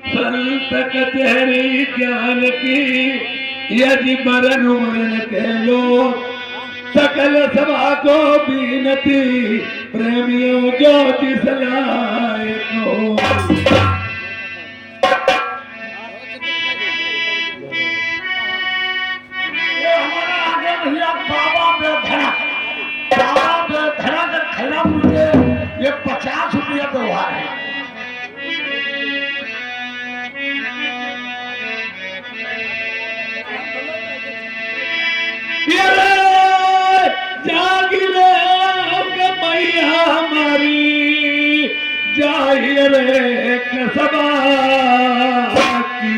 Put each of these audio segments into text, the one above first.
संत कचहरी ज्ञान की यदि मरण मरण के लोग सकल सभा को बीनती प्रेमियों ज्योतिष लाए को। ये 50 रुपया व्यवहार है। जागिरे मैया हमारी जाहिर सभा की।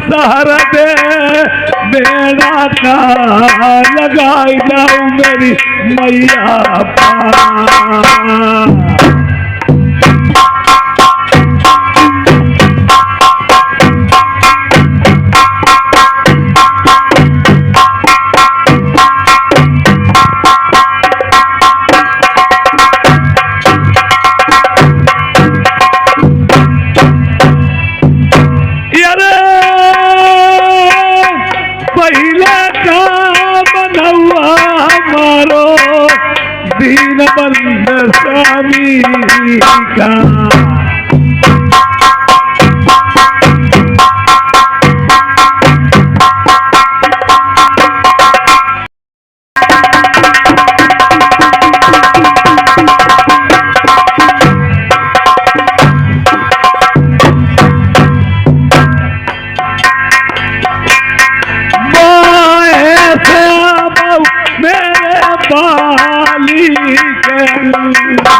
सहर दे बेड़ा का लगाई जाऊं मेरी मैया दीन बंद स्वामी का।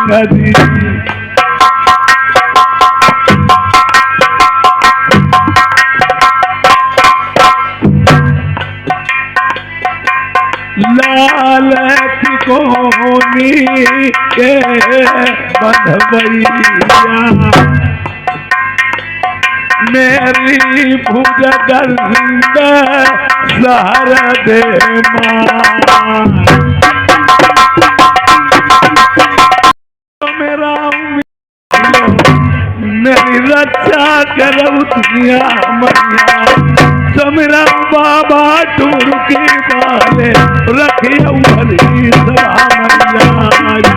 नदी लाल कोनी के बंधवैया मेरी भुज गंद सहर दे मां। मेरी रक्षा करो दुनिया मैया समीरा बाबा टूर की बाले रखियो भली सभा मैया।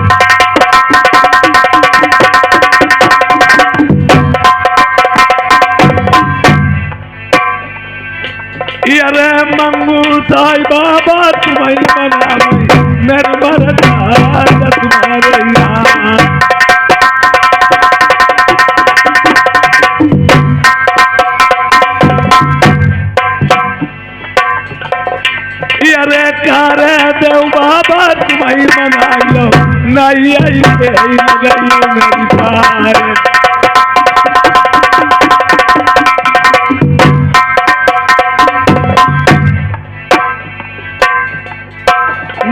अरे मंगू साई बाबा तुम्हें मनावे मेरे मरदा तुम्हारे यहाँ। अरे कारे देव बाबा तुम्हें मना लो नहीं आई लगलो मेरी पार।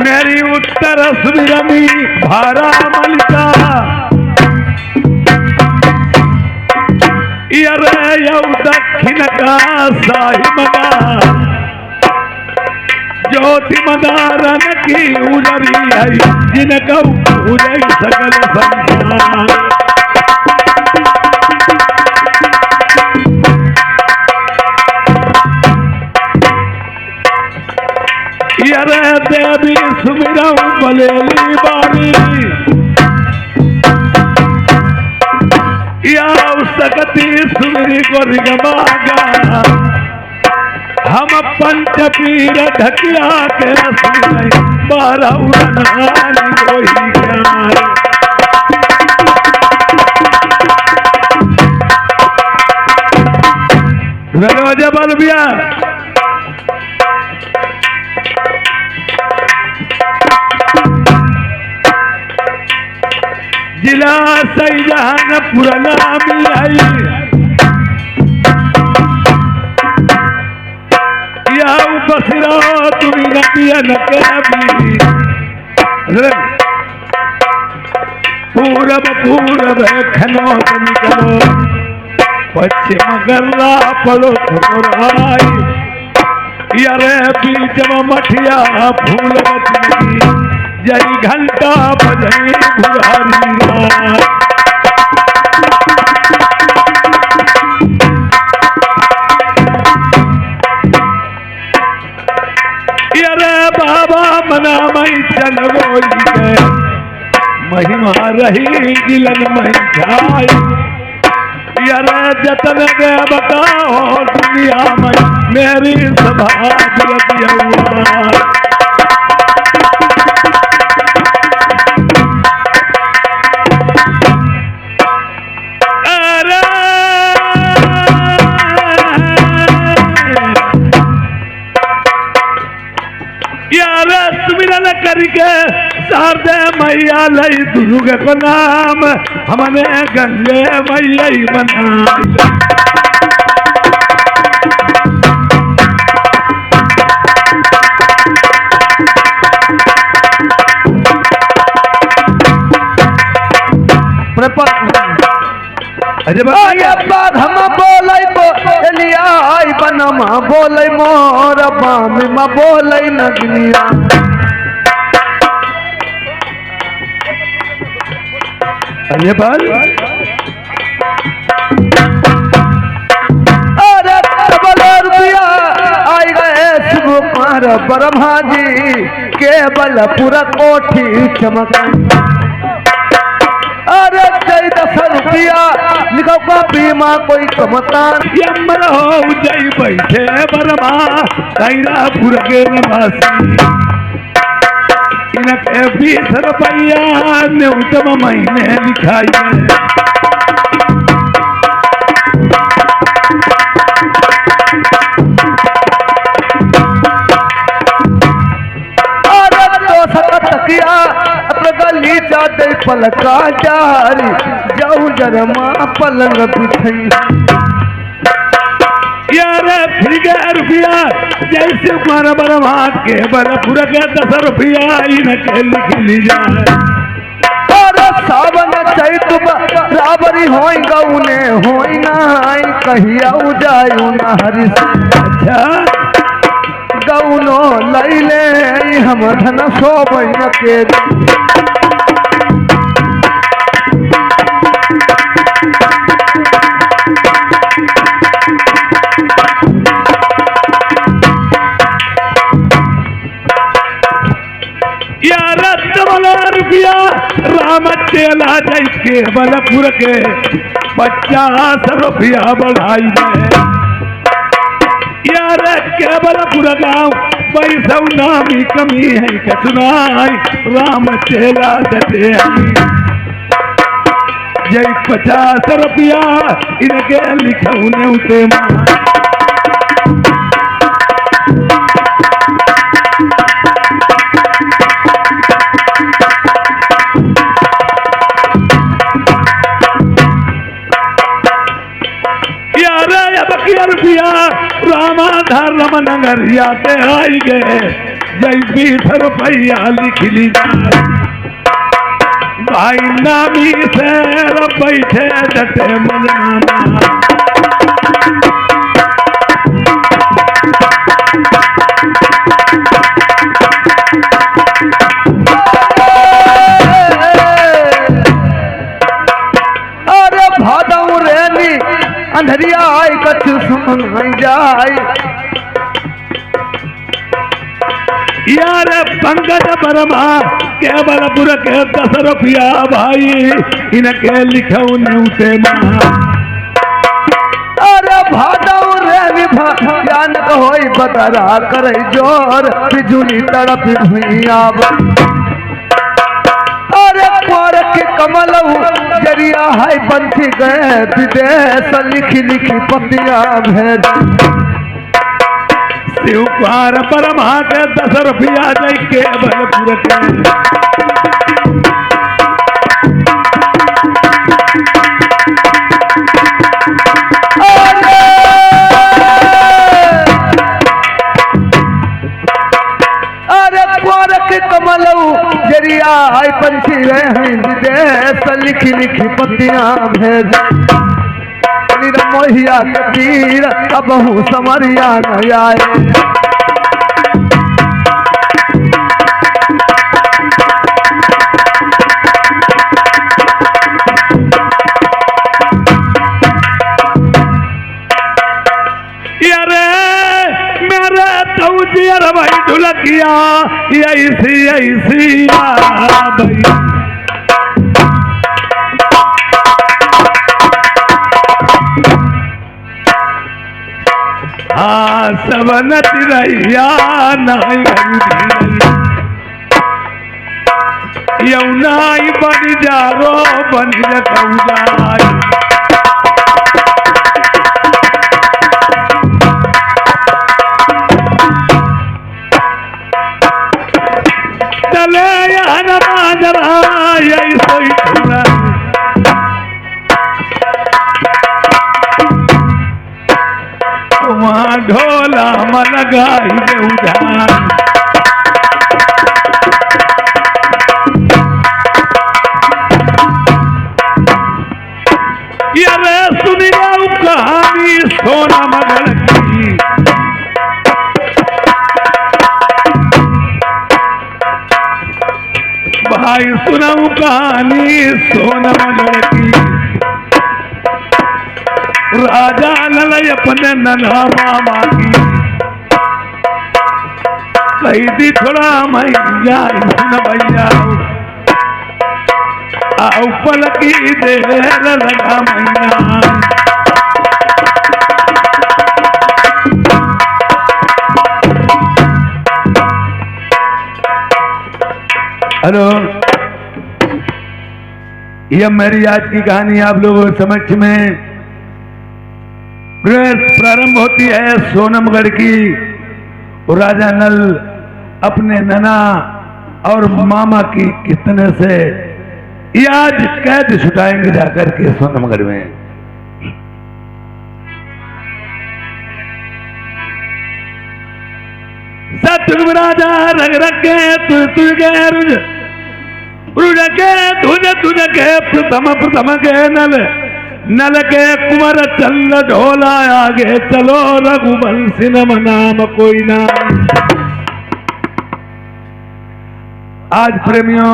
मेरी उत्तर सुरमी भारा मलिका अरे यौ दक्षिण का साही मना ज्योति मदारन की उजरी है जिनका उजई सकल संसार। अरे देवी सुमिरऊ बलेली बारी या सकती सुमिरी को रिगमागा हम पंच पीर ढकिया के रसोई बारह उड़ानी कोई ज्ञान। जबल बिया जिला सैजान पुराना मिलाई या बसरा तुम्हें नदिया न कभी पूरब पूरब खनो निकलो पश्चिम गर्रा पड़ो राई यारे बीच मठिया फूल बचनी जय घंटा बजई बुढ़ारी यारे बाबा मना मई चल गोई के महिमा रही गिलन मई छाई यारे जतन दे बताओ दुनिया में मेरी सभा यारे सुमिरन करके शारदे मैया लई दुर्ग को नाम हमने गंगे मैया बना हम बोलै बोलिया बनम बोलै मोर बाम बोलै नगनिया अरे बाल अरे रुपया आई गए शिव कुमार ब्रह्मा जी केवल पूरा कोठी चमका अरे 10 रुपया लिखो कॉपी माँ कोई कमतान यमर हो जय बैठे बरमा तैरा पुर के नवासी इनके 20 रुपया न्यूनतम महीने लिखाई अरे 200 तकिया गली जाते पलका जारी जाऊ जरमा पलंग बिछई यारे फिर रुपया जैसे मारा बरमा के बलपुर के 10 रुपया इनके लिख ली जाए अरे सावन चैत राबरी होई गौने होई नाई कहिया जायू ना हरि अच्छा गौनो लैले हम धन सोबई के रुपया राम चेला जय के बलपुर के 50 रुपया बढ़ाई है यार के बलपुर गाँव पैसा नामी कमी है कचनाई राम चेला दे जय 50 रुपया इनके लिखौने उते रुपया रामाधार रमनगरिया ते आई गए जय 20 रुपया लिख ली भाई नामी से बैठे डटे मनमाना अरे भादऊ रेनी अंधरिया आई कछु सुन जाई यार पंकज बरमा केवलपुर के 10 रुपया भाई इनके लिखो न्यूते अरे भादऊ रे जान होई बदरा करे जोर बिजुली तड़प हुई आब अरे कुंवर के कमल जरिया है पंछी गए विदेश लिखी लिखी पतिया भेज शिव कुमार बरमा के 10 रुपया जय केवलपुर के कमलऊ जरिया आई पंछी गए हैं विदेश लिखी लिखी पतियां भेज निर्मोहिया के तीर अब हूँ समरिया न आए। अरे भाई ढुलकिया ऐसी ऐसी भाई हाँ सब नतिरैया नाई यौनाई बन जा रो बन जा वहाँ ढोला मन गाई दे उधार यारे सुनी जाऊ कहानी सोना मगल की भाई सुनाऊ कहानी सोना मगल की राजा ललय अपने नन्हा मामा की कही दी थोड़ा मैया सुन भैया आओ पलकी दे लगा मैया हेलो यह मेरी आज की कहानी आप लोगों के समक्ष में प्रारंभ होती है सोनमगढ़ की। राजा नल अपने नना और मामा की कितने से ये आज कैद छुटाएंगे जाकर के सोनमगढ़ में। सतयुग राजा रग रग के तुझ के रुझ रुझ के तुझ के प्रथम के नल नल के कुंवर चल ढोला आगे चलो रघुवंशी नम नाम कोई ना। आज प्रेमियों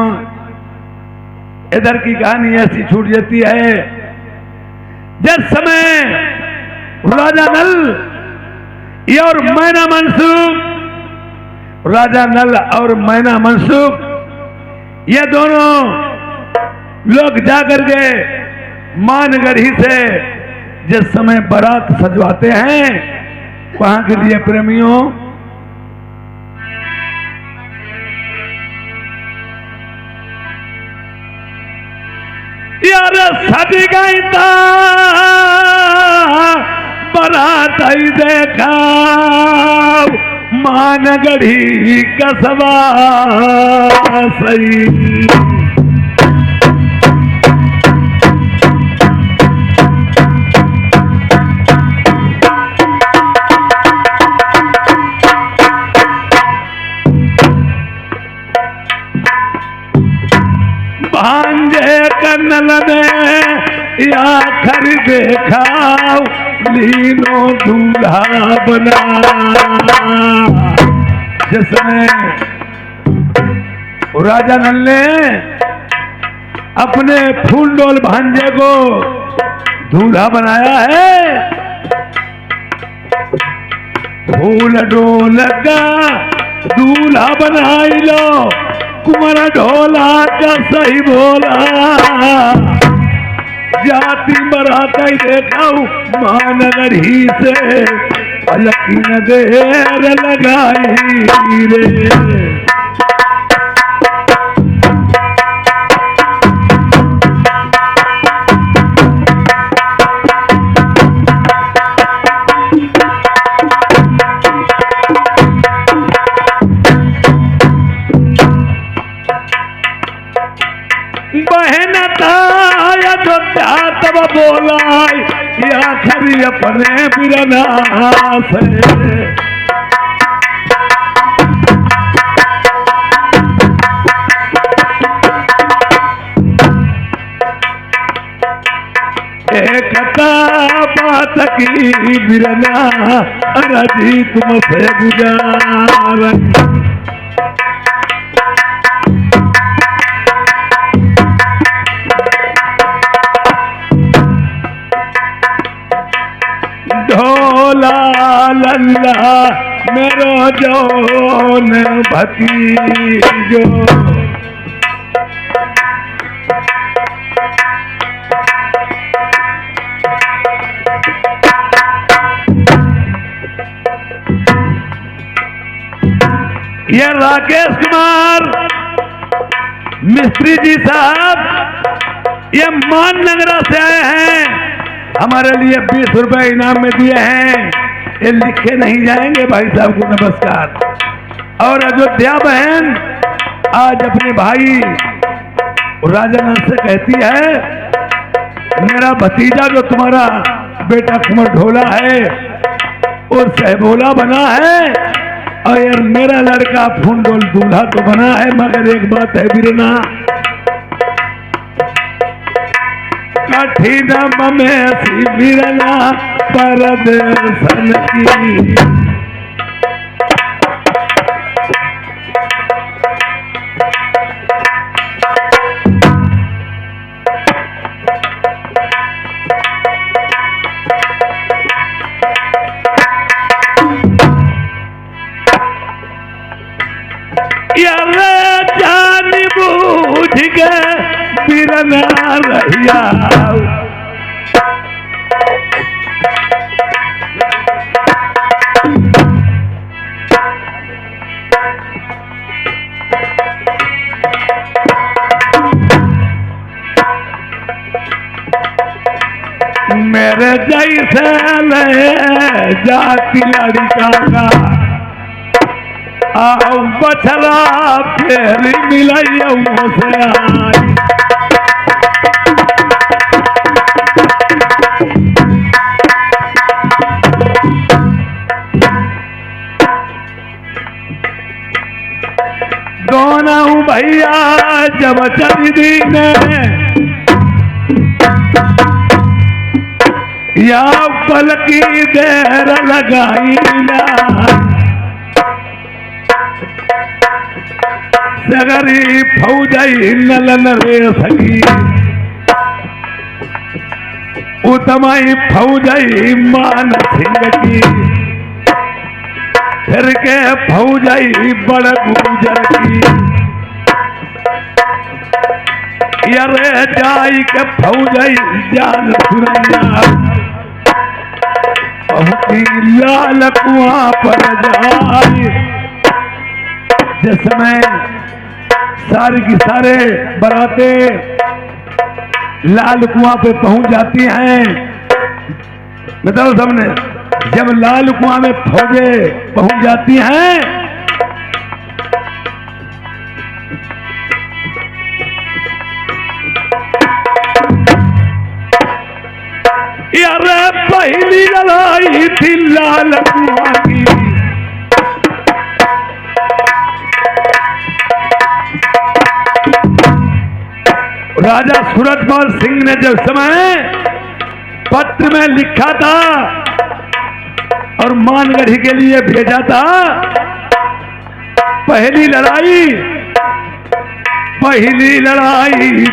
इधर की कहानी ऐसी छूट जाती है जिस समय राजा नल ये और मैना मनसूख राजा नल और मैना मनसूख ये दोनों लोग जाकर के मानगढ़ी से जिस समय बारात सजवाते हैं वहां के लिए प्रेमियों यार सज गई था बारात आई देखा मानगढ़ी कसबा सही भांजे कन्नल में या खर देखा लीनो दूल्हा बना जिसमें राजा नल ने अपने फूल डोल भांजे को दूल्हा बनाया है। फूल डोल का दूल्हा बनाई लो कुंवर ढोला का सही बोला जाति मराता ही देखा मानगढ़ी से पलकी न देर लगाई रे। तब बोला या खरी अपने बिरना से एकता बात की बिरना रजी तुमसे गुजार। ढोला लल्ला मेरो जौन भतीजो, ये राकेश कुमार मिस्त्री जी साहब ये मान नगरा से आए हैं, हमारे लिए 20 रुपए इनाम में दिए हैं। ये लिखे नहीं जाएंगे भाई साहब को नमस्कार। और अयोध्या बहन आज अपने भाई राजानंद से कहती है, मेरा भतीजा जो तुम्हारा बेटा कुंवर ढोला है और सहबोला बना है, और यार मेरा लड़का फुंडोल दूल्हा तो बना है, मगर एक बात है बिरना, कठिन में सी बिरना परदेसन की। जान बूझ के बिरना रहिया, मेरे जैसे ले जाती लड़का का आओ बछला फेरी मिलैया से आई। दोनों भैया जब चली दीन या पल की देर लगाई ना, सगरी फौजई नलन रे सकी, उतमाई फौजई मान सिंह की, फिर के फौजई बड़ गुजर की, यरे जाई के फौजई जान सुरैया, लाल कुआं पर जाई। जिसमें सारी की सारे बराते लाल कुआं पे पहुंच जाती हैं, बताओ सबने, जब लाल कुआं में फौजें पहुंच जाती हैं यार पहली लड़ाई थी लाल कुआं की, राजा सूरजमल सिंह ने जब समय पत्र में लिखा था और मानगढ़ी के लिए भेजा था, पहली लड़ाई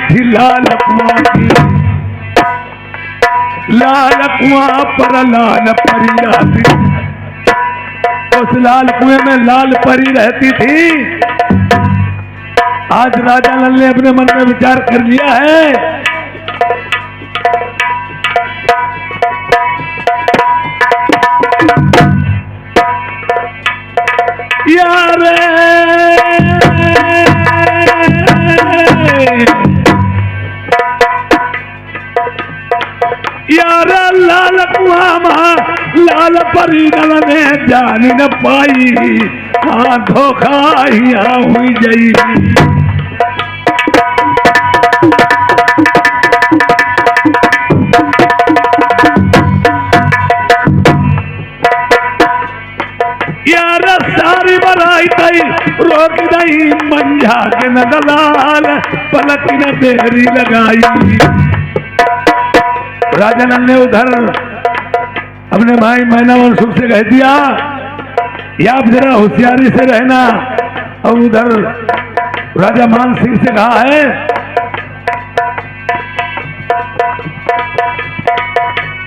थी लाल कुआं की, लाल कुआं पर लाल परी रहती, उस लाल कुएं में लाल परी रहती थी। आज राजा लाल ने अपने मन में विचार कर लिया है, यार लाल कुआं लाल परी ने जान न पाई, हाँ धोखा हुई जाई। यार सारी बराई तई रोक दई मंझा के न दलाल, पलक न देरी लगाई, राजा नल ने उधर अपने भाई मैना और सुख से कह दिया, या आप जरा होशियारी से रहना। और उधर राजा मान सिंह से कहा है,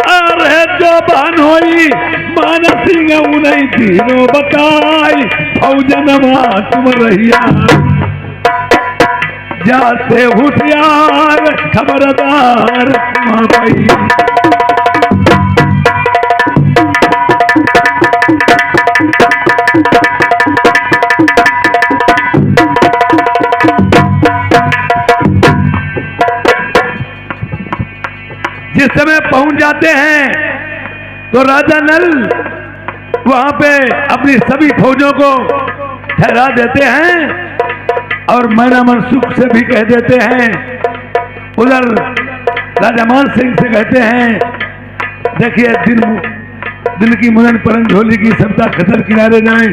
अरे जो बहन होई मान सिंह उन्हीं तीनों बताई, फौजनमा तुम रहिया जाते होशियार खबरदार मां पाई। जिस समय पहुंच जाते हैं तो राजा नल वहां पे अपनी सभी फौजों को ठहरा देते हैं और मैना मनसुख से भी कह देते हैं। उधर राजा मान सिंह से कहते हैं, देखिए दिन की मुनन परन झोली की सबता खतर किनारे जाए,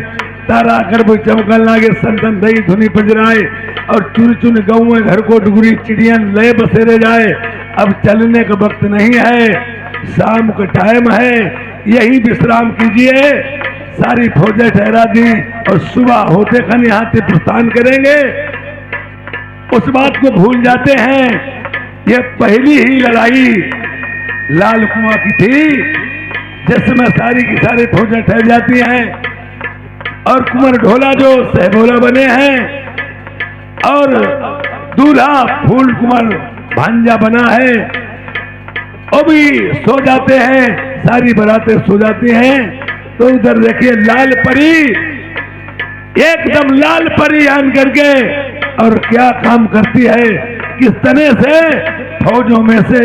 तारा कर वो चमकन लागे, संतन दही धुनी पजराए, और चुन चुन गऊ घर को डुगरी चिड़ियन लय बसेरे जाए। अब चलने का वक्त नहीं है, शाम का टाइम है, यही विश्राम कीजिए। सारी फौजें ठहरा दी और सुबह होते खन यहाँ से प्रस्थान करेंगे। उस बात को भूल जाते हैं, ये पहली ही लड़ाई लाल कुआं की थी, जिसमें सारी की सारी फौजें ठहर जाती हैं और कुंवर ढोला जो सहबोला बने हैं और दूल्हा फूल कुंवर भांजा बना है, वो भी सो जाते हैं, सारी बरातें सो जाती हैं। तो उधर देखिए लाल परी, एकदम लाल परी आन करके और क्या काम करती है, किस तरह से फौजों में से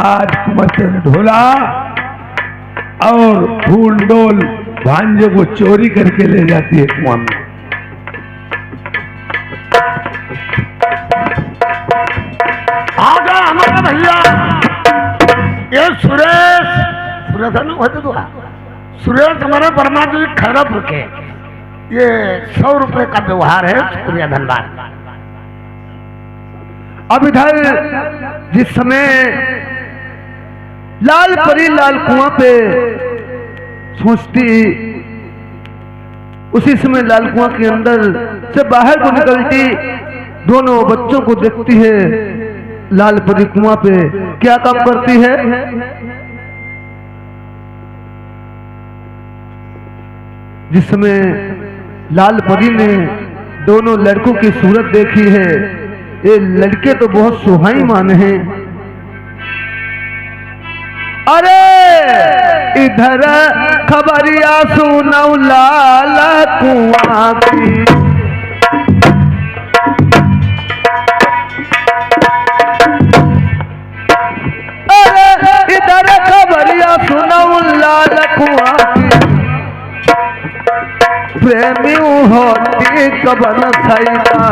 आज कुंवर ढोला और फूल डोल भांजे को चोरी करके ले जाती है कुआं में। आगा हमारा भैया ये सुरेश सुरेश हमारे वर्मा जी खैरपुर के, ये 100 रुपए का व्यवहार है, शुक्रिया धन्यवाद। अब इधर जिस समय लाल परी लाल कुआं पे सोचती, उसी समय लाल कुआं के अंदर से बाहर को निकलती, दोनों बच्चों को देखती है। लाल परी कुआं पे क्या काम करती है? जिस समय लाल परी ने दोनों लड़कों की सूरत देखी है, ये लड़के तो बहुत सुहाईमान हैं। अरे इधर खबरिया सुनाऊ लाल कुआं की, अरे इधर खबरिया सुनाऊ लाल कुआं की, प्रेमी होती कबन सैदा,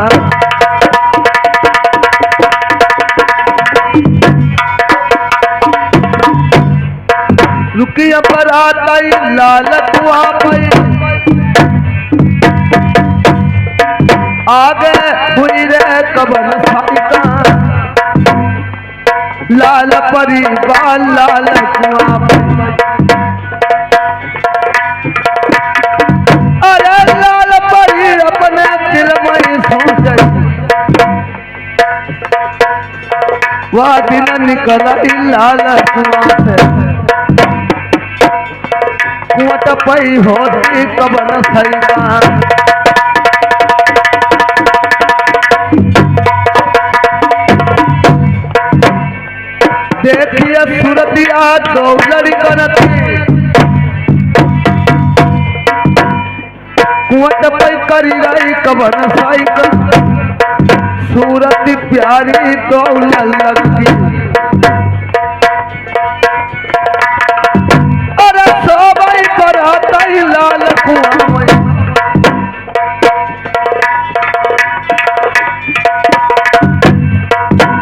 रुकिया पर आताई लाल कुआं पे, आगे हुई रे कबन सैदा, लाल परी बाल लाल कुआं पे। अरे लाल परी अपने दिल में सोचे, वह दिन निकला लाल कुआं से, कुआं पई होती कबन सैदा। देखिए सूरतिया दो लड़कन थी, कुआं पे करी रही कबन साइकिल, सूरत प्यारी दो लड़की। अरे सोबई पर आता ही लाल कुआं में,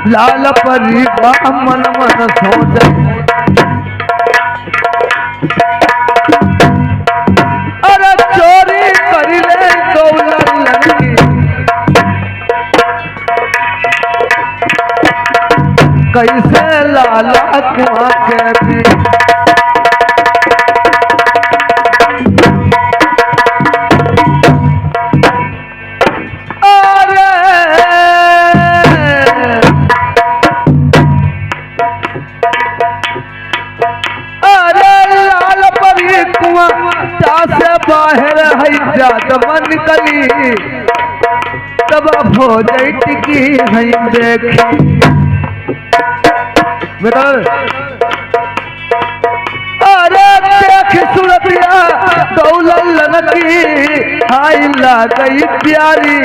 लाल परी मन मन सोचे, अरे चोरी करी ले दो लड़की, कैसे लाला कुआं के भी से बाहर है जादवन कली तब हो जाए टिकी है देख बेटा अरे देख सूरतिया दौलन की आई ला गई प्यारी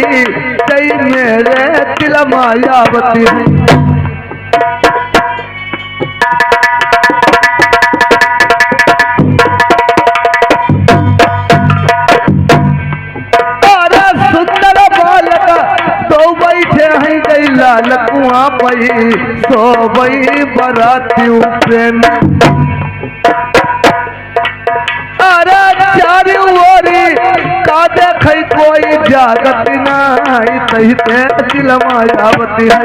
कई मेरे दिल मायावती लाल कुआं पई सो बई बराती प्रेम अरे चारी ओरी का देख कोई जागत नाई तही ते दिल मायावती है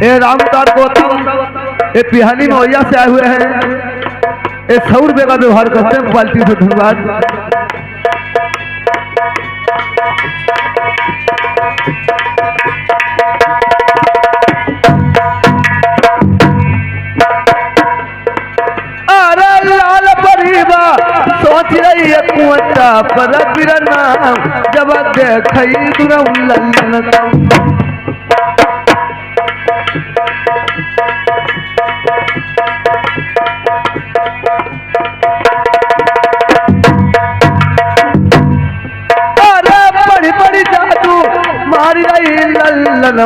ए रामदास गौतम ये पिहानी मौया से आए हुए हैं, 100 रुपये का व्यवहार करते हैं क्वालिटी से। धन्यवाद। अरे लाल परिवा सोच रही है कुआं पर बिरना जब देखई दुरा लल्लन लल्लन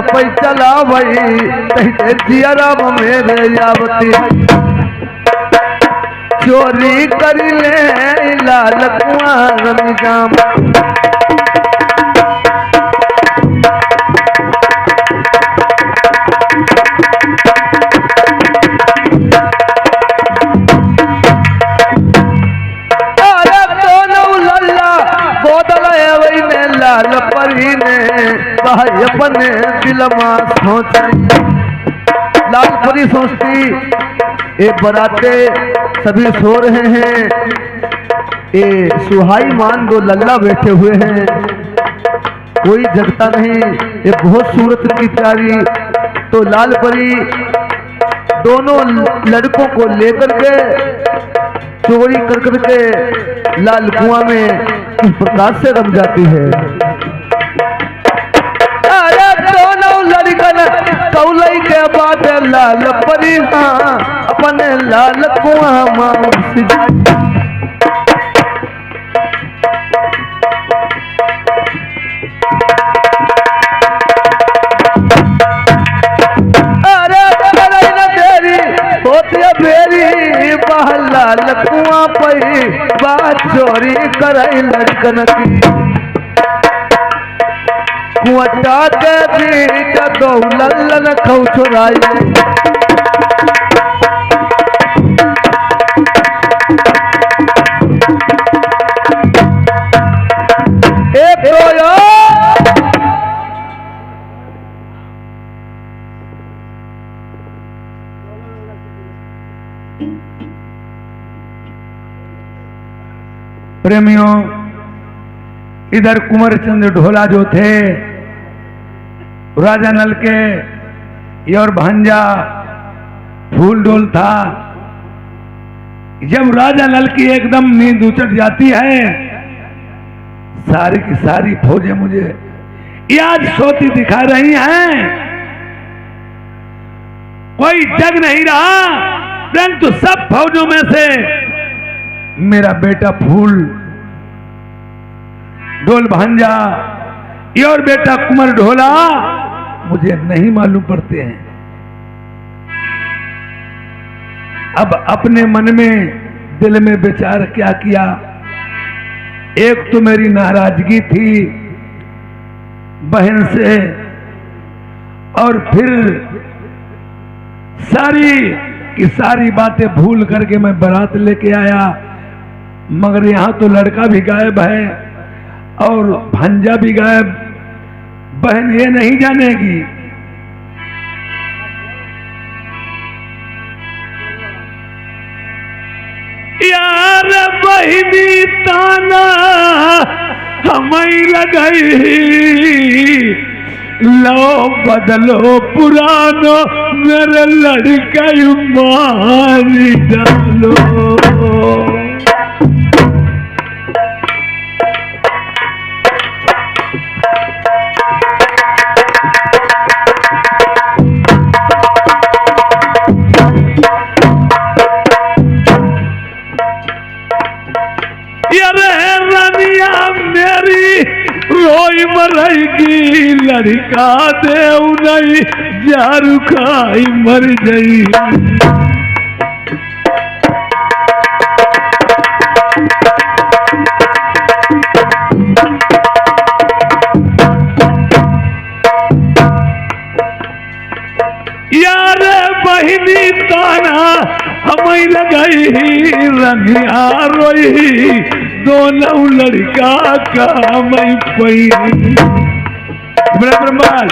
पै चला वही कहते जिया मेरे यावती चोरी कर ले लाल कुआं निजाम लाल परी ने अपने दिल में सोची लाल परी सोचती ये बराते सभी सो रहे हैं, ये सुहाई मान दो लल्ला बैठे हुए हैं, कोई जगता नहीं, ये बहुत सूरत की प्यारी। तो लाल परी दोनों लड़कों को लेकर के चोरी कर करके लाल कुआं में इस प्रकार से रम जाती है। अरे दोनों लड़कन कौलई के बाद लाल परी अपने लाल कुआं मां लाल कुआं पई बात चोरी कराई लड़कन की कुआटा के बीच दो लल्लन खौ चुराई एक प्रेमियों, इधर कुंवर चंद ढोला जो थे राजा नल के और भांजा फूल डोल था। जब राजा नल की एकदम नींद उचट जाती है, सारी की सारी फौजें मुझे आज सोती दिखा रही हैं, कोई जग नहीं रहा, परंतु सब फौजों में से मेरा बेटा फूल डोल भांजा और बेटा कुंवर ढोला मुझे नहीं मालूम पड़ते हैं। अब अपने मन में दिल में विचार क्या किया, एक तो मेरी नाराजगी थी बहन से, और फिर सारी की सारी बातें भूल करके मैं बारात लेके आया। मगर यहाँ तो लड़का भी गायब है और भांजा भी गायब। बहन ये नहीं जानेगी। यार बहिनी ताना हमें लगई, लो बदलो पुरानो मेरे लड़का मारी डालो। रोई मरेगी लड़का देव नहीं, जारू खाई मर गई। यार बहिनी ताना हमें लगाई, रनिया रोई दोनों लड़का का मैं पई। ब्रह्माल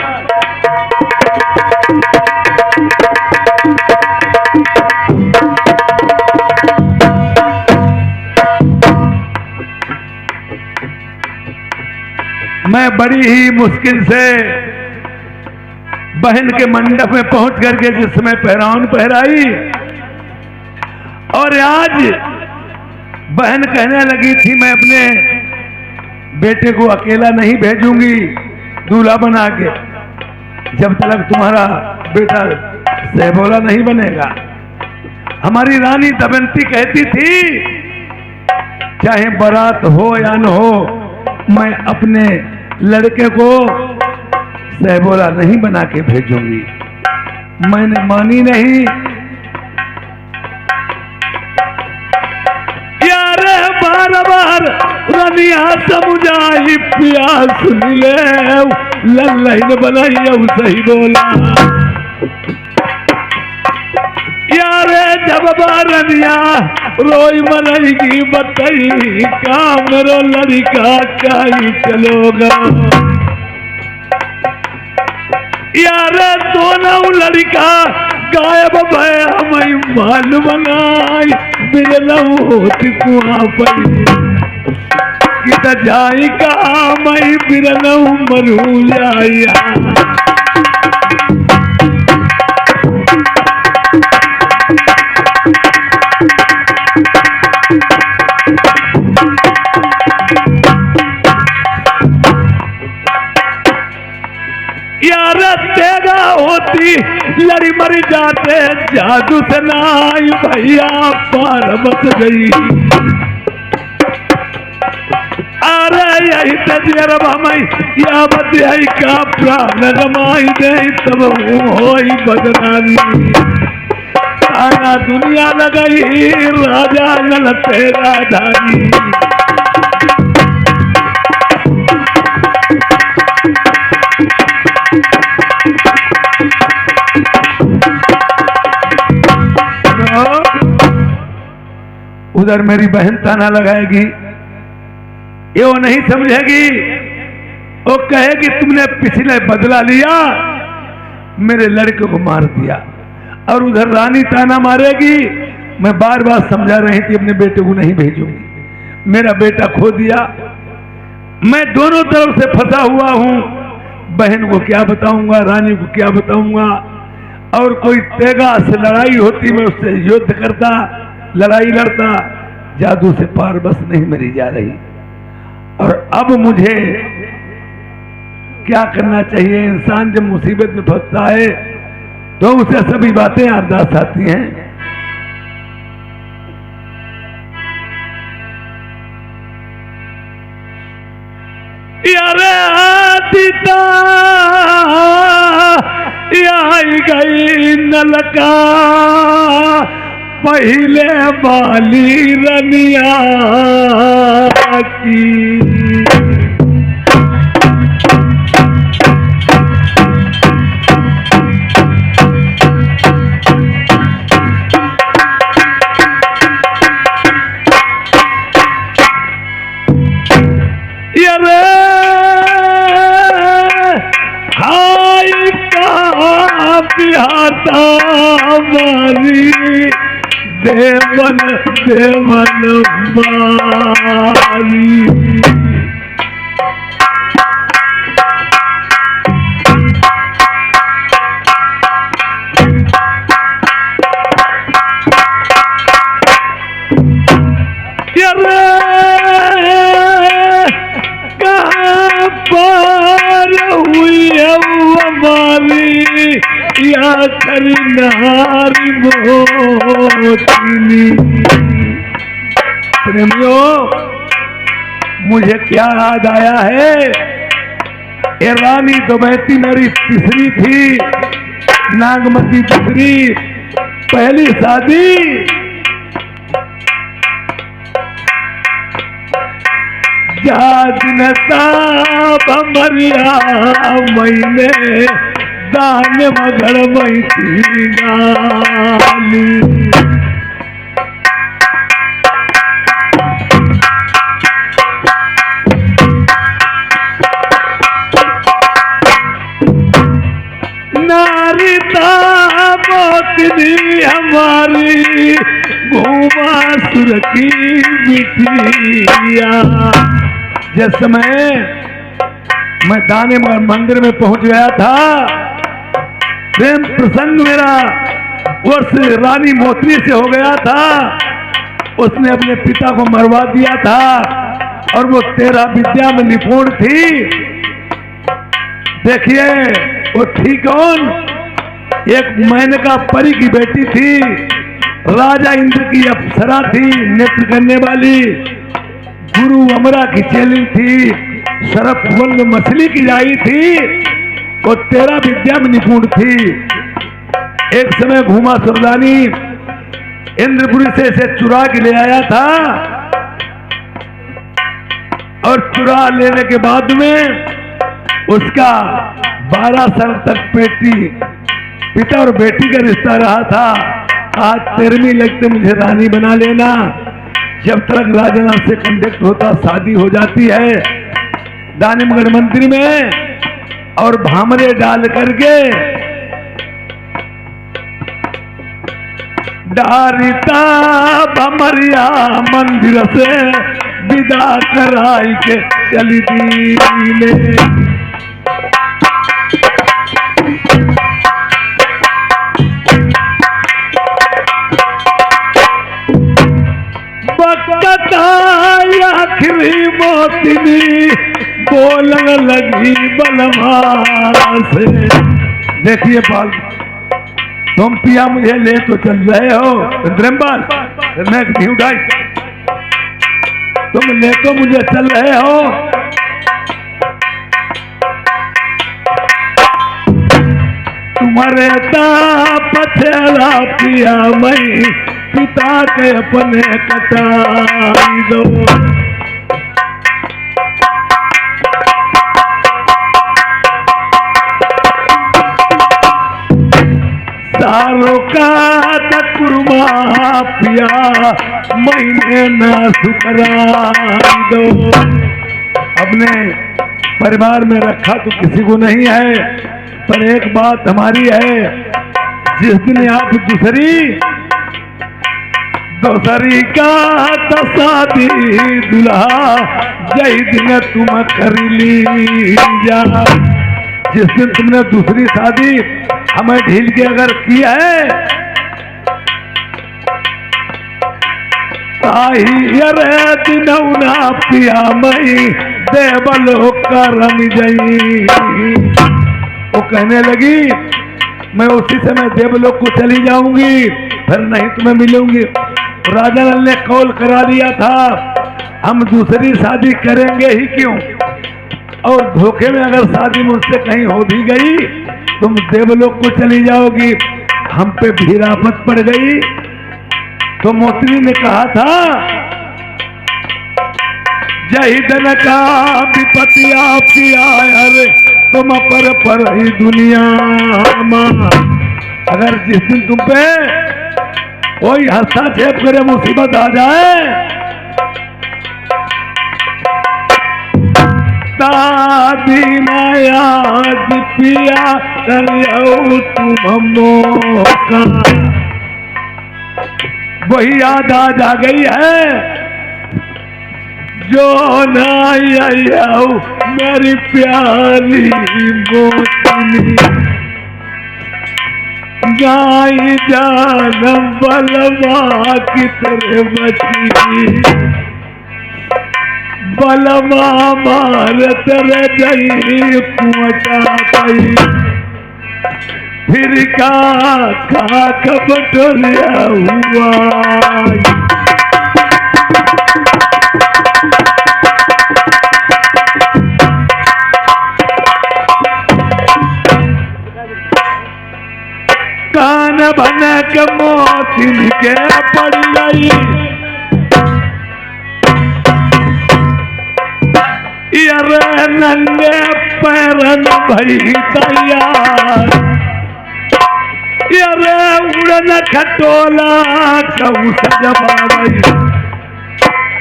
मैं बड़ी ही मुश्किल से बहन के मंडप में पहुंच करके जिस समय पहराउन पहराई, और आज बहन कहने लगी थी मैं अपने बेटे को अकेला नहीं भेजूंगी दूल्हा बना के जब तक तुम्हारा बेटा सहबोला नहीं बनेगा। हमारी रानी दमयंती कहती थी चाहे बारात हो या न हो, मैं अपने लड़के को सहबोला नहीं बना के भेजूंगी। मैंने मानी नहीं। यार बार बार रनिया समुझाई पिया सुन ले, लल्लैन बनाई सही बोला। यार जब बारनिया रोई मरेगी बताई का मेरा लड़का काई चलोगा। यार दोनों लड़का गायब भय हमें माल बनाई, बिरलौत कुआं पर कित जाई का मैं बिरलौ मरू जाया। यार तेगा होती लड़ी मर जाते, जादू से नाई भैया पार बच गई। अरे यही तजर भमई या बतियाई का प्राण रमाई दे, तब होई बदनामी। सारा दुनिया लगाई राजा ललते राधानी। उधर मेरी बहन ताना लगाएगी, ये वो नहीं समझेगी। वो कहेगी तुमने पिछले बदला लिया, मेरे लड़के को मार दिया। और उधर रानी ताना मारेगी, मैं बार बार समझा रही थी अपने बेटे को नहीं भेजूंगी, मेरा बेटा खो दिया। मैं दोनों तरफ से फंसा हुआ हूं, बहन को क्या बताऊंगा, रानी को क्या बताऊंगा। और कोई तेगा से लड़ाई होती मैं उससे युद्ध करता, लड़ाई लड़ता, जादू से पार बस नहीं मेरी जा रही। और अब मुझे क्या करना चाहिए? इंसान जब मुसीबत में फंसता है तो उसे सभी बातें याददाश्त आती हैं। यारे आदिता आई गई नलका, पहले वाली रनिया की। अरे हाय का बिहाता मारी देवन देवन मारी। या करनारी मोचनी। प्रेमियों, मुझे क्या याद आया है, ये रानी दमयंती मेरी तीसरी थी, नागमती दूसरी, पहली शादी जादनता बमरिया मैंने दान मगर मई थी गाली। नारिता मोतनी हमारी घूमा सुर की बिटिया। जिस समय मैं दाने मंदिर में पहुंच गया था, प्रेम प्रसंग मेरा उस रानी मोतनी से हो गया था। उसने अपने पिता को मरवा दिया था और वो 13 विद्या में निपुण थी। देखिए वो थी कौन, एक मेनका परी की बेटी थी, राजा इंद्र की अप्सरा थी, नेत्र करने वाली, गुरु अमरा की चेली थी, सरपवंग मछली की लाई थी। वो 13 विद्या में निपुण थी। एक समय घूमा सुरदानी इंद्रपुरी से इसे चुरा के ले आया था और चुरा लेने के बाद में उसका 12 साल तक पिता और बेटी का रिश्ता रहा था। आज 13वीं लगते मुझे रानी बना लेना। जब तक राजनाथ से कांटेक्ट होता शादी हो जाती है। दानीमगढ़ मंदिर में और भामरे डाल करके डारिता भमरिया मंदिर से विदा कराई के चली दी। आखिरी मोतिनी बोलन लगी बलवान से। देखिए बाल, तुम पिया मुझे ले तो चल रहे हो इंद्रम्बाल, मैं नहीं उठाई, तुम ले तो मुझे चल रहे हो। तुम्हारे पछेला पिया मई पिता के अपने कटाई दो। सारों का तकुरमा पिया मैंने ना सुकराई दो। अपने परिवार में रखा तो किसी को नहीं है, पर एक बात हमारी है, जिस दिन आप दूसरी का तो शादी दुल्हा जय दिन तुम कर ली जा। जिस दिन तुमने दूसरी शादी हमें ढील के अगर किया है, दिनौना पिया मई देवलो करम जई। वो कहने लगी मैं उसी समय देवलोक को चली जाऊंगी, फिर नहीं तुम्हें मिलूंगी। राजा लाल ने कॉल करा दिया था, हम दूसरी शादी करेंगे ही क्यों, और धोखे में अगर शादी मुझसे कहीं हो भी गई तुम देवलोक को चली जाओगी। हम पे भी आफत पड़ गई तो मोतनी ने कहा था, जय धन का विपतिया पिया अरे तुम पर ही दुनिया मां। अगर जिस दिन तुम पे कोई हस्तक्षेप करे, मुसीबत आ जाए, ता दीना याद पिया करियो तुम मौका। वही याद आज आ गई है जो ना आयो मेरी प्यारी मोतनी। गाई जान बलवा की तेरे बची, बलवा मार तेरे जई कुटा पाई। फिर का खाक बटोरिया हुआ। कान भनक मोतिन के पड़ गई, यारे नंगे पैरन भई तैयार। यारे उड़न खटोला कहू सजबाई,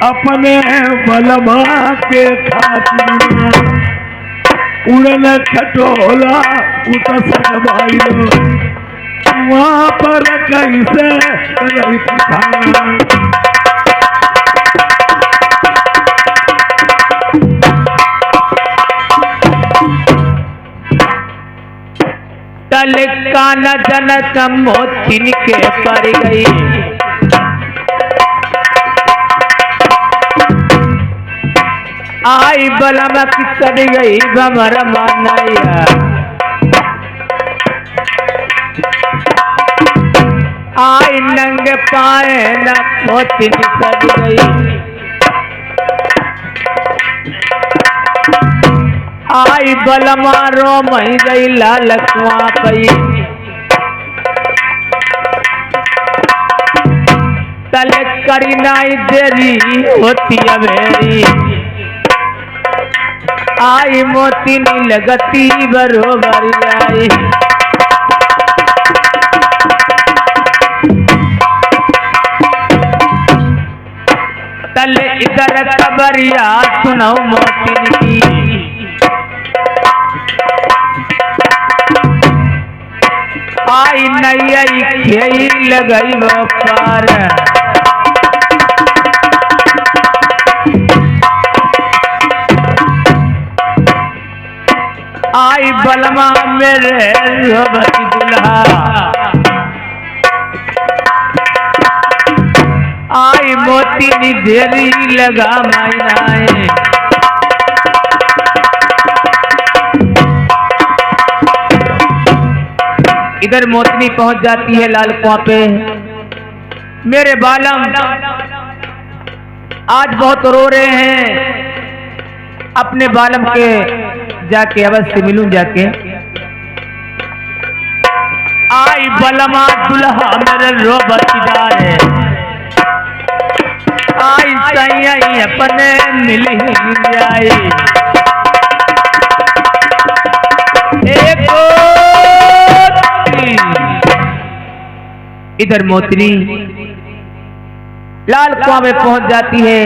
अपने बलमा के खातिर उड़न खटोला उत सजबाई। वहाँ पर कैसे रही था तल कान जनक मोतिन के पर गई। आई बलमक चढ़ गई भमर मानैया। आई नंग पाए न मोतिन चढ़ गई। आई बलमा रो मई गई लाल कुआं पई। तले करी नाई देरी होती अवेरी। आई मोतिनी लगती बरोबर आई। तले इधर खबरिया सुनो मोतिन की। आई नैया खेई लगई वो पार। आई बलमा मेरे रोबती दुल्हा। आई मोतिनी देरी लगा मायनाए। इधर मोतनी पहुंच जाती है लाल कुआं पे। मेरे बालम आज बहुत रो रहे हैं। अपने बालम के जाके अवश्य मिलूं जाके। आई बलमा दुल्हा मेरे रोबतीदार है। आई सैया अपने मिल ही जाए। इधर मोतनी लाल कुआं में पहुंच जाती है।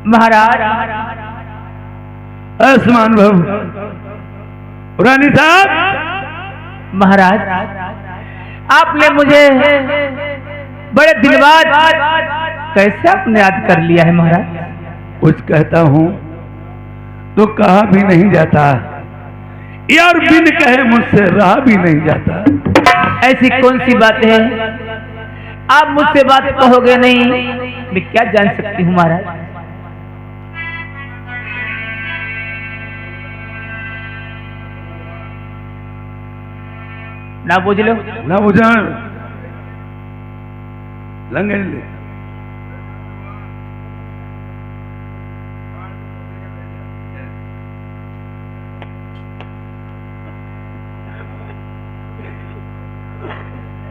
महाराज आसमान बाबू रानी साहब। महाराज आपने मुझे बड़े दिन बाद कैसे आपने याद कर लिया है महाराज? कुछ कहता हूँ तो कहा भी नहीं जाता, यार बिन कहे मुझसे रहा भी नहीं जाता। ऐसी कौन सी बात है आप मुझसे बात कहोगे नहीं? मैं क्या जान सकती हूँ महाराज? ना बुझ लो ना बुझा लंगे ले।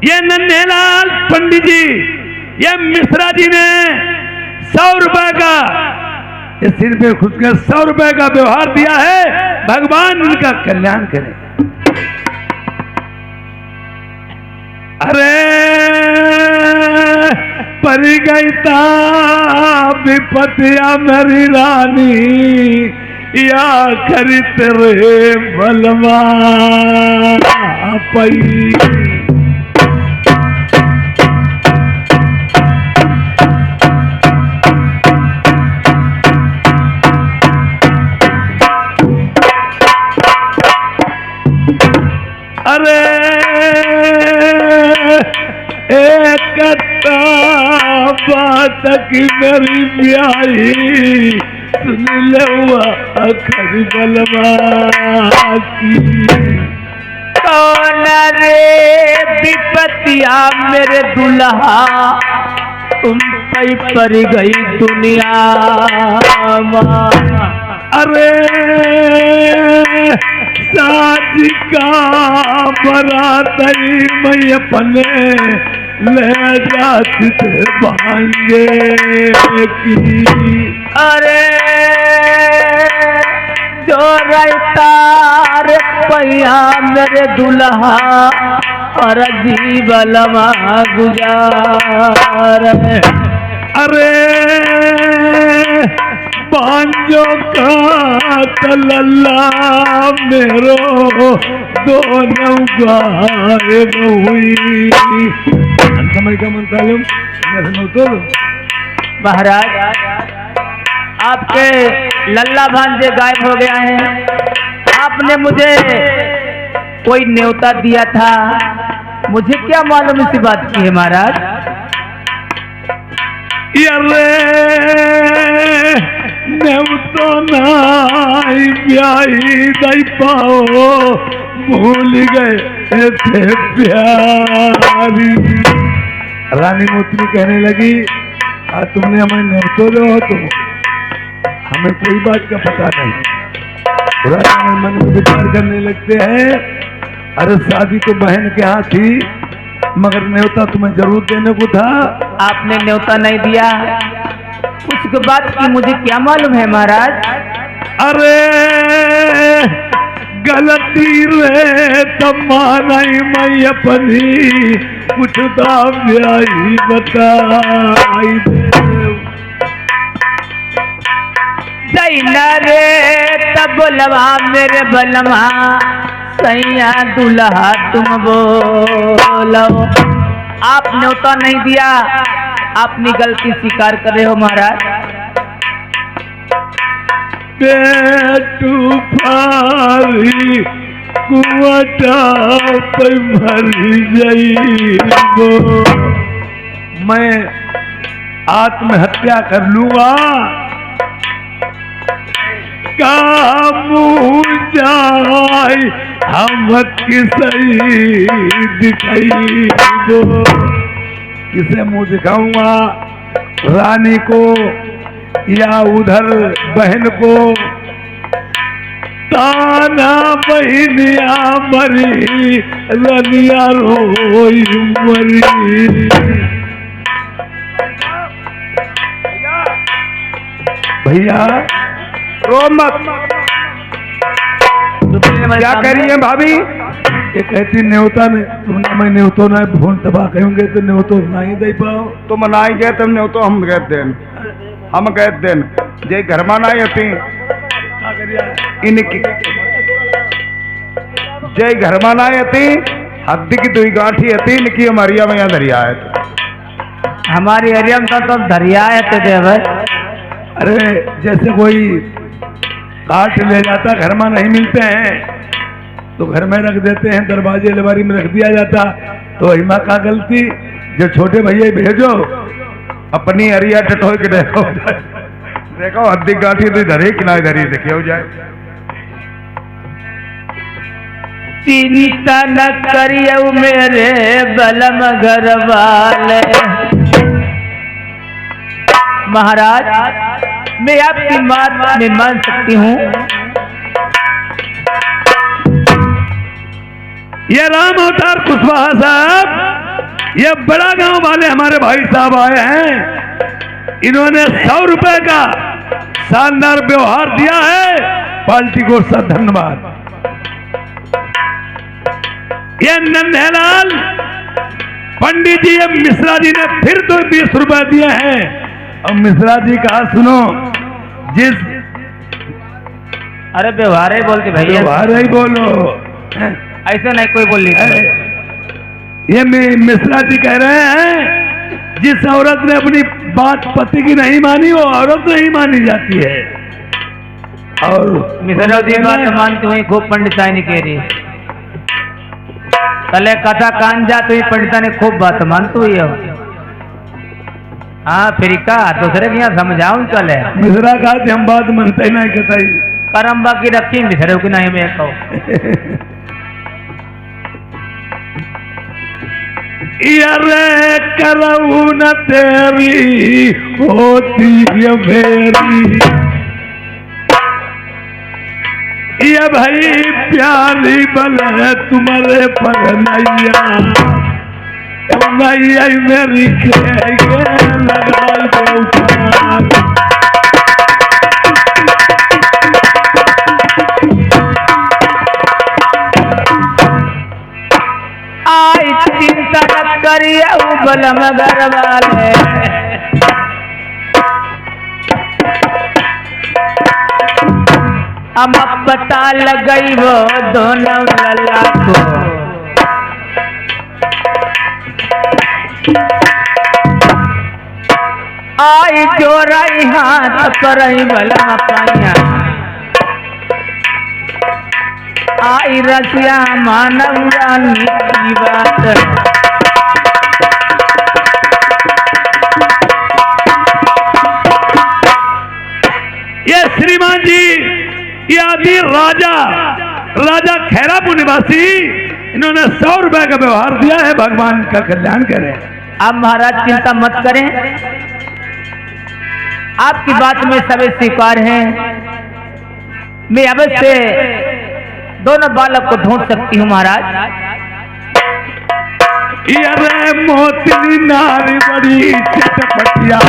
ये नन्हेलाल पंडित जी, ये मिश्रा जी ने 100 रुपए का इस सिर पे खुद के 100 रुपए का व्यवहार दिया है। भगवान इनका कल्याण करे। अरे परी गई ता विपतिया मेरी रानी या खरी तेरे बलवा पई। अरे एक बात की मेरी ब्याही सुन ले अखर बलवा की। कौन रे विपतिया मेरे दुल्हा तुम पे पर गई दुनिया। अरे साज का बरातरी मैं अपने ले जाती थे भांगे की। अरे जो रहता रे पैया मेरे दुल्हा और जीवलवा गुजार। अरे बांजो का तलल्ला मेरो दोनों गायब हुई। समय का मंत्रालय तो महाराज आपके लल्ला भांजे गायब हो गया है। आपने मुझे कोई न्योता दिया था, मुझे क्या मालूम इसी बात की है महाराज। अरे न्योतो नाई ब्याही दई पाओ भूल गए थे प्यारी। रानी मोतनी कहने लगी तुमने हमें न्योतो दो तुम हमें कोई बात का पता नहीं। राजा मन में विचार करने लगते हैं अरे शादी तो बहन के यहाँ थी मगर न्योता तुम्हें जरूर देने को था। आपने न्योता नहीं दिया उसके बाद की मुझे क्या मालूम है महाराज। अरे गलती रे तमानाई मैं अपनी कुछ दाव्याई बताई दे। जैना रे तब लवा मेरे बलमा सैया दुल्हा तुम बोलो। आप न्योता नहीं दिया, अपनी गलती स्वीकार कर रहे हो महाराज। पेटू फारी कुआटा पे भरी जाइबो मैं आत्महत्या कर लूंगा। कामू जाए हम किसे दिखाई दो किसे मुंह दिखाऊंगा रानी को या उधर बहन को। ताना बहनिया मरी रनिया रोई मरी। भैया रो मत। क्या कह रही है भाभी? ये कहती न्योता ने तुमने मैं न्योतो ना भून तबाह कहेंगे तो न्योतो ना ही दे पाओ। तुम नाई गए तुम न्योतो हम गए देन हम गए देन जे घर में नाई थी इनकी जे घर में नाई थी हद्दी की दुई गांठी थी इनकी हमारिया में यहाँ दरिया है। हमारी एरिया में तो दरिया है तो देवर। अरे जैसे कोई काट ले जाता घर में नहीं मिलते हैं तो घर में रख देते हैं दरवाजे अलमारी में रख दिया जाता। तो हिमा का गलती जो छोटे भैया भेजो अपनी अरिया टटो के देखो देखो हद्दी गांठी तो इधर ही किनारे इधर ही देखे हो जाए। चिंता न करियो मेरे बलम घर वाले। महाराज मैं आपकी बात में मान सकती हूँ। ये राम अवतार कुशवाहा साहब ये बड़ा गांव वाले हमारे भाई साहब आए हैं। इन्होंने 100 रुपए का शानदार व्यवहार दिया है। पार्टी को सब धन्यवाद। ये नंदलाल पंडित जी, मिश्रा जी ने फिर तो 20 रुपए दिए हैं। और मिश्रा जी कहा, सुनो, जिस अरे व्यवहार ही बोलते भैया, व्यवहार ही बोलो, ऐसे नहीं कोई बोल रही। ये मिश्रा जी कह रहे हैं, जिस औरत ने अपनी बात पति की नहीं मानी, वो औरत नहीं मानी जाती है। और मिश्रा जी बात मानती हुई खूब पंडिताई ने कह रही, कले कथा कान जा तो पंडिता ने खूब बात मानती हुई हो। हाँ फिर का दूसरे के यहाँ समझाऊं चले। मिश्रा कहा कि हम बात मानते ही नहीं, कहता ही करम बाकी रखी मिश्रे की नहीं, मैं कहूँ यारे करऊ न तेरी होती है मेरी, ये भाई प्यारी बल है तुम्हारे पर नैया, नैया मेरी के लगाई दो पार। आई चिंता न करिए बलम घर वाले, हम पता लगई वो दोनों लल्ला को, आई जोराई हाथ पर बलम पाइया, आई रसिया मानव रानी की बात। ये श्रीमान जी, ये आदि राजा खैरापुर निवासी, इन्होंने 100 रुपए का व्यवहार दिया है, भगवान का कल्याण करें। अब महाराज चिंता मत करें, आपकी बात में सभी स्वीकार हैं। मैं अवश्य दोनों बालक को ढूंढ सकती हूँ महाराज। ये मोती नारी बड़ी चटपटिया,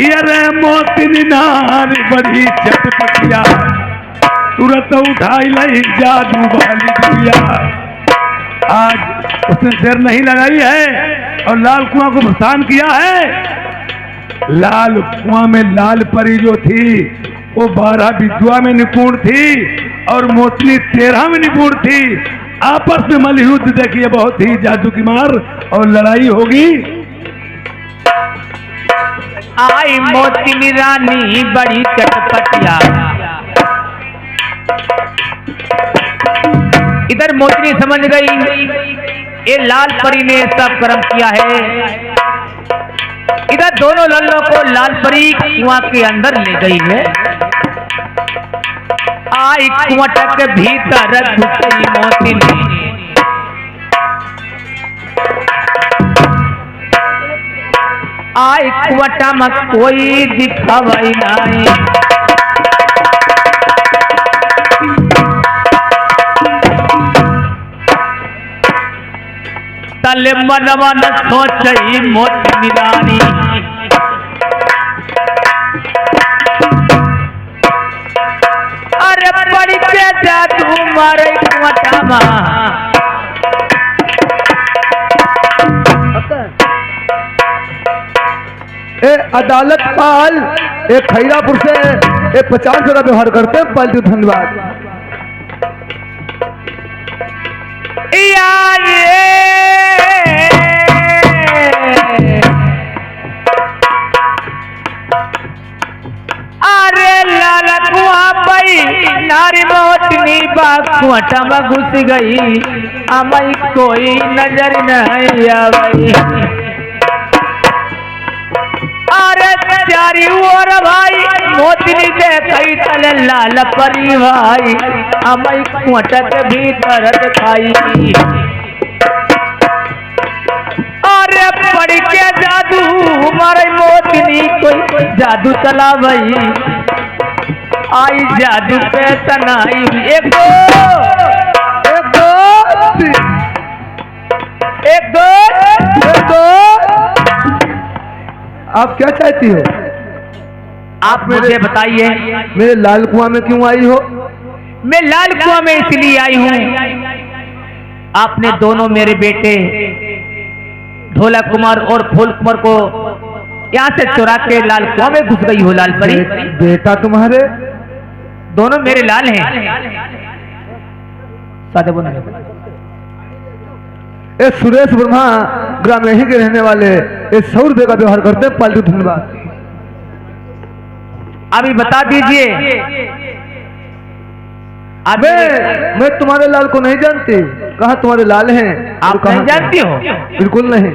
ये मोती नारी बड़ी चटपटिया, तुरंत उठाई लाई जादू वाली दुनिया। आज उसने देर नहीं लगाई है और लाल कुआं को भसान किया है। लाल कुआं में लाल परी जो थी वो 12 विद्या में निपुण थी और मोतनी 13 में निपुण थी। आपस में मल्लयुद्ध देखिए, बहुत ही जादू की मार और लड़ाई होगी। आई मोती रानी बड़ी चटपटिया, इधर मोती समझ गई ये लाल परी ने सब कर्म किया है। इधर दोनों लल्लों को लाल परी कुआं के अंदर ले गई है। आई कुआं के भीतर घुसी मोती, आई कुआं में कोई दिखावाई नहीं। तले मनवा न सोचई मोती रानी, अरे बड़ी के जादू मारे कुआं। ए अदालत पाल ए खैरापुर से 50 रुपया व्यवहार करते हैं। पालतू धन्यवाद। अरे लाल कुआं पई नारी मोतनी बाकुआटा में घुस गई, अमई कोई नजर नहीं आई। अरे चारी ओर भाई मोतनी देखई तले लाल परी भाई, अमई कुआटा के भीतर दिखाई। अरे पड़ के जादू मारे मोतनी कोई जादू चला भाई, आई जादू पे तनाई। एक दो आप क्या चाहती हो? आप मुझे बताइए मेरे लाल कुआं में क्यों आई हो? मैं लाल कुआं में इसलिए आई हूं, आपने दोनों मेरे बेटे ढोला कुमार और फूल कुमार को यहाँ से चुरा के लाल कुआं में घुस गई हो लाल परी। बेटा तुम्हारे दोनों मेरे लाल हैं। सादे बोल ये सुरेश वर्मा ग्राम यहीं के रहने वाले ये 100 रुपए का व्यवहार करते हैं। पालतू धन्यवाद। अभी बता दीजिए। अबे मैं तुम्हारे लाल को नहीं जानती। कहाँ तुम्हारे लाल हैं? आप नहीं जानती हो? बिल्कुल नहीं।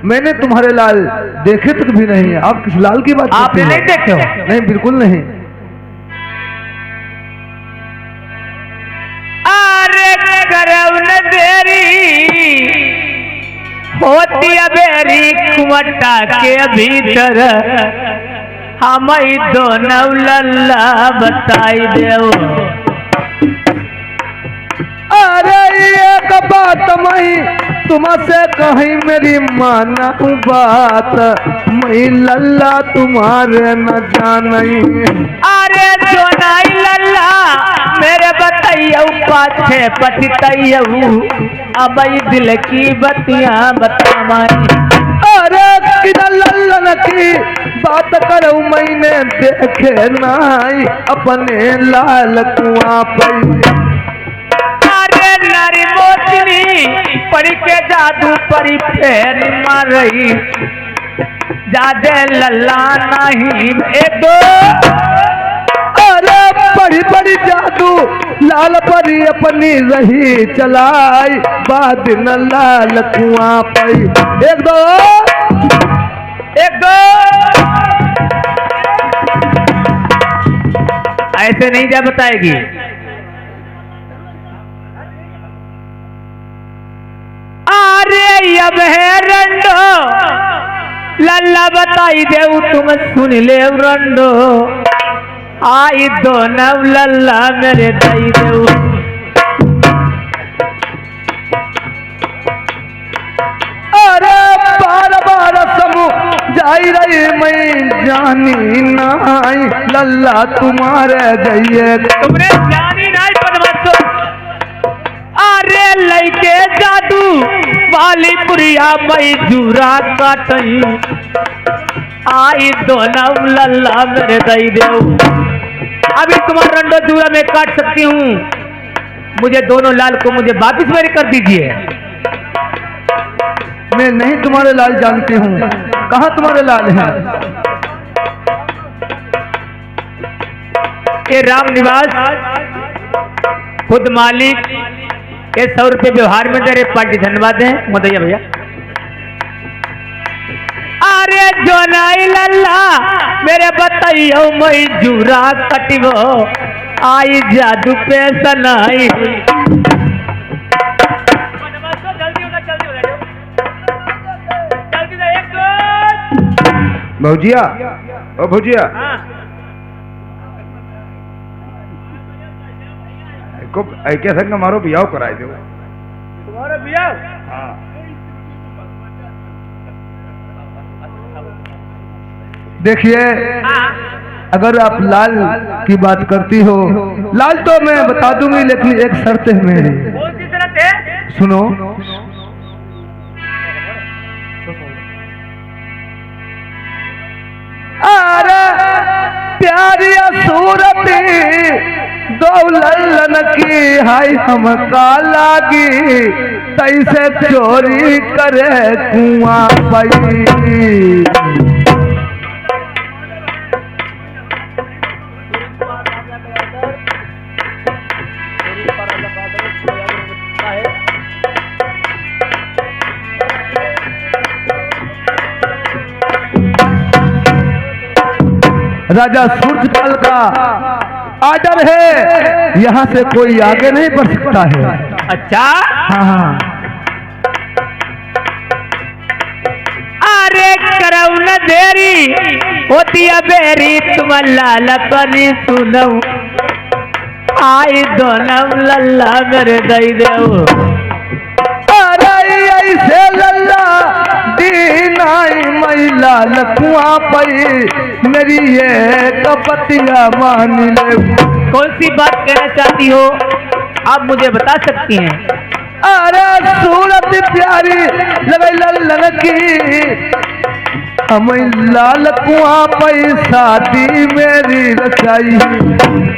मैंने तुम्हारे लाल देखे तक भी नहीं है। आप किस लाल की बात आपने नहीं देखे हो? नहीं, बिल्कुल नहीं। होती बेरी कुमटा के भीतर हम दोनों लल्ला बताई देव। अरे एक बात मैं तुमसे कहीं मेरी माना बात, मैं लल्ला तुम्हारे न जानी। अरे जो नहीं लल्ला मेरे बताइयो पाछे पछताइयो, अब दिल की बतियां बतावाई। अरे किधर लल्लन की बात करूं मैंने देखे नहीं अपने लाल कुआं पर। अरे नारी मोचनी पड़ी के जादू परी फेर मारई, जादे लल्ला नहीं एक दो। अरे बड़ी बड़ी जादू लाल परी अपनी रही चलाई, बाद न लाल कुआं पर। एक दो ऐसे नहीं जा बताएगी। अरे अब है रंडो लल्ला बताई दे तुम सुन ले रंडो, आई दोनों लल्ला मेरे दई देऊ। अरे बार बार समूह जाई रही मैं जानी नाई, लल्ला तुम्हारे जाइए तुमने जानी नहीं पदमसो। अरे लइके जादू वाली पुरिया मई जूरा काटई, आई दोनों लल्ला मेरे दई देऊ। अभी तुम्हारा रंडो जूरा में काट सकती हूँ, मुझे दोनों लाल को मुझे वापिस मेरे कर दीजिए। मैं नहीं तुम्हारे लाल जानती हूँ। कहाँ तुम्हारे लाल हैं? ये राम निवास खुद मालिक, ये 100 रुपये व्यवहार में दे रहे। पार्टी धन्यवाद है मुदैया भैया। अरे जो नहीं लल्ला मेरे बताइयो मई जूरा कटिबो, आई जादू पैसा नहीं। भौजिया, ओ भौजिया, को ऐके संग मारो बियाह कराए दो। तुम्हारा बियाह? हाँ। देखिए, अगर आप लाल की बात करती हो, लाल तो मैं बता दूंगी, लेकिन एक शर्त है मेरी। कौन सी शर्त है? सुनो। अरे प्यारी सूरत दो लल्लन की हाय हम लागी, तैसे चोरी करे कुआं पई। राजा सूर्यपाल का आर्डर है, यहाँ से कोई आगे नहीं बढ़ सकता है। अच्छा, हाँ हाँ। अरे करऊ न देरी होती बेरी, तुम लाल परी सुनो, आई दोनों लल्ला मेरे दई देऊ। अरे ऐसे लल्ला दीनाई मई लाल कुआं पई मेरी ये कपतिया मान ले। कौन सी बात कहना चाहती हो, आप मुझे बता सकती हैं? अरे सूरत प्यारी लगई ललन की हमें लाल कुआं पई शादी मेरी रचाई।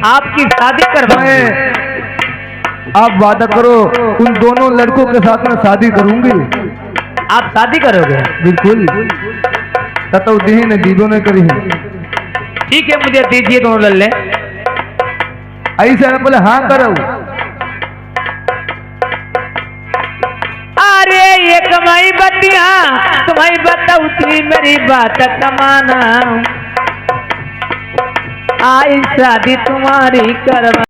आपकी शादी करवाए? आप वादा करो उन दोनों लड़कों के साथ में शादी करूंगी। आप शादी करोगे? बिल्कुल, ततो दीन दीदों ने करी है। ठीक है, मुझे दीजिए दोनों लल्ले। ऐसे है बोले हाँ करो। अरे ये कमाई बतिया तुम्हारी बताऊती मेरी बात कमाना, आई शादी तुम्हारी करवा।